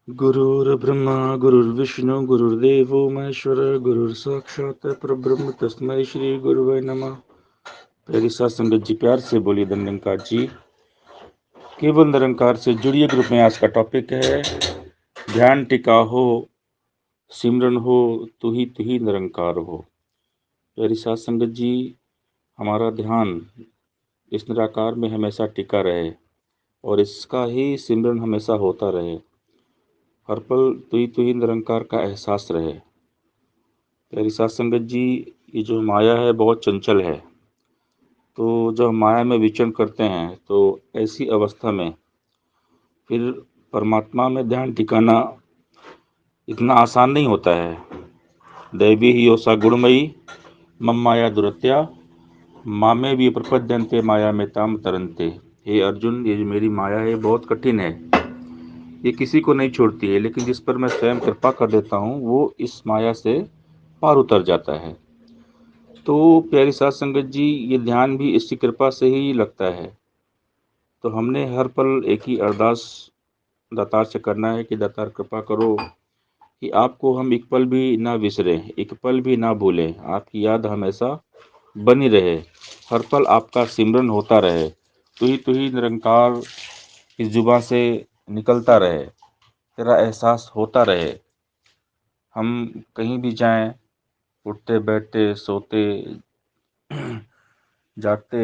गुरुर्ब्रह्मा गुरुर्विष्णु गुरुर्देवो महेश्वर गुरुर्साक्षात् परब्रह्म तस्मै श्री गुरुवे नमः। प्यारी सात संगत जी, प्यार से बोलिए धन जी। केवल निरंकार से जुड़िए ग्रुप में आज का टॉपिक है ध्यान टिका हो, सिमरन हो, तू ही निरंकार हो। प्यारी सात संगत जी, हमारा ध्यान इस निराकार में हमेशा टिका रहे और इसका ही सिमरन हमेशा होता रहे। हर पल तू ही निरंकार का एहसास रहे। प्यारी सात संगत जी, ये जो माया है बहुत चंचल है, तो जब हम माया में विचरण करते हैं तो ऐसी अवस्था में फिर परमात्मा में ध्यान टिकाना इतना आसान नहीं होता है। दैवी ही योसा गुणमयी मम माया दुरत्या मामे भी प्रपद्यंते माया में ताम तरंते। हे अर्जुन, ये जो मेरी माया है बहुत कठिन है, ये किसी को नहीं छोड़ती है, लेकिन जिस पर मैं स्वयं कृपा कर देता हूँ वो इस माया से पार उतर जाता है। तो प्यारी साध संगत जी, ये ध्यान भी इसकी कृपा से ही लगता है। तो हमने हर पल एक ही अरदास दातार से करना है कि दातार कृपा करो कि आपको हम एक पल भी ना बिसरें, एक पल भी ना भूलें, आपकी याद हमेशा बनी रहे, हर पल आपका सिमरन होता रहे, तू ही निरंकार इस जुबान से निकलता रहे, तेरा एहसास होता रहे। हम कहीं भी जाएं, उठते बैठते सोते जागते,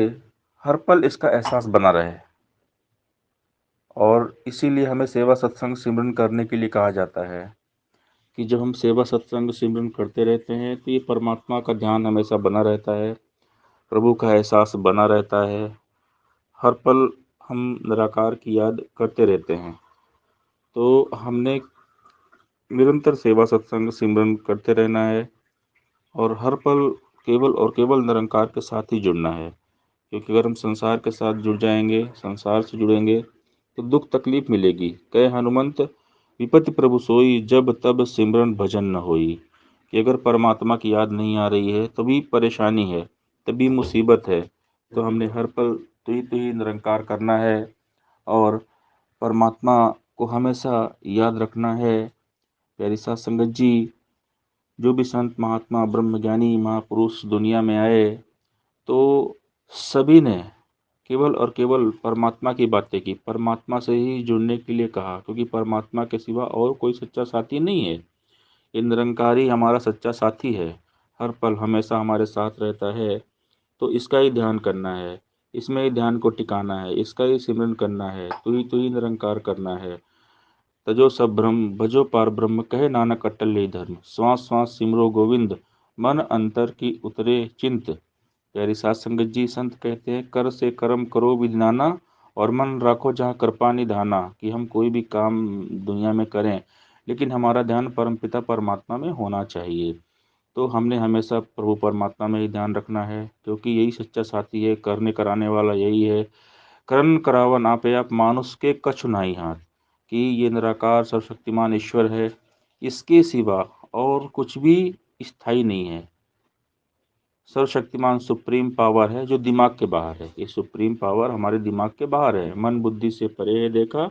हर पल इसका एहसास बना रहे। और इसीलिए हमें सेवा सत्संग सिमरन करने के लिए कहा जाता है कि जब हम सेवा सत्संग सिमरन करते रहते हैं तो ये परमात्मा का ध्यान हमेशा बना रहता है, प्रभु का एहसास बना रहता है, हर पल हम निराकार की याद करते रहते हैं। तो हमने निरंतर सेवा सत्संग सिमरन करते रहना है और हर पल केवल और केवल निरंकार के साथ ही जुड़ना है, क्योंकि अगर हम संसार के साथ जुड़ जाएंगे, संसार से जुड़ेंगे तो दुख तकलीफ मिलेगी। कहे हनुमंत विपत्ति प्रभु सोई जब तब सिमरन भजन न होई। कि अगर परमात्मा की याद नहीं आ रही है तभी परेशानी है, तभी मुसीबत है। तो हमने हर पल तू ही निरंकार करना है और परमात्मा को हमेशा याद रखना है। प्यारी साथ संगत जी, जो भी संत महात्मा ब्रह्मज्ञानी महापुरुष दुनिया में आए तो सभी ने केवल और केवल परमात्मा की बातें की, परमात्मा से ही जुड़ने के लिए कहा, क्योंकि परमात्मा के सिवा और कोई सच्चा साथी नहीं है। ये निरंकारी हमारा सच्चा साथी है, हर पल हमेशा हमारे साथ रहता है। तो इसका ही ध्यान करना है, इसमें ही ध्यान को टिकाना है, इसका ही सिमरन करना है, तू ही निरंकार करना है। तजो सब ब्रह्म भजो पार ब्रह्म, कहे नानक अटल ही धर्म, श्वास श्वास सिमरो गोविंद, मन अंतर की उतरे चिंत। प्यारी सात संगत जी, संत कहते हैं कर से कर्म करो विधिनाना और मन राखो जहाँ कृपा निधाना। कि हम कोई भी काम दुनिया में करें लेकिन हमारा ध्यान परमपिता परमात्मा में होना चाहिए। तो हमने हमेशा प्रभु परमात्मा में ही ध्यान रखना है, क्योंकि यही सच्चा साथी है, करने कराने वाला यही है। करण करावन आपे आप मानुष के कछु नाई हाथ। कि ये निराकार सर्वशक्तिमान ईश्वर है, इसके सिवा और कुछ भी स्थायी नहीं है। सर्वशक्तिमान सुप्रीम पावर है जो दिमाग के बाहर है। ये सुप्रीम पावर हमारे दिमाग के बाहर है, मन बुद्धि से परे है देखा,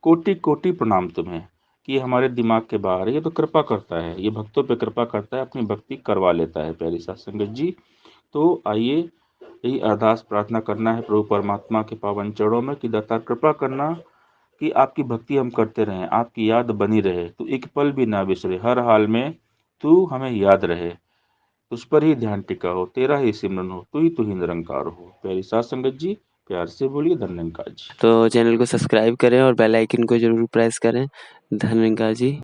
कोटि कोटि प्रणाम तुम्हें। कि ये हमारे दिमाग के बाहर है, ये तो कृपा करता है, ये भक्तों पे कृपा करता है, अपनी भक्ति करवा लेता है। प्यारी सात संगत जी, तो आइए यही अरदास प्रार्थना करना है प्रभु परमात्मा के पावन चरणों में कि दाता कृपा करना कि आपकी भक्ति हम करते रहें, आपकी याद बनी रहे, तो एक पल भी ना बिसरे, हर हाल में तू हमें याद रहे, उस पर ही ध्यान टिका हो, तेरा ही सिमरन हो, तू ही निरंकार हो। प्यारी सात संगत जी, प्यार से बोलिए धन्यंकार जी। तो चैनल को सब्सक्राइब करें और बेल आइकन को जरूर प्रेस करें। धन्यवाद जी।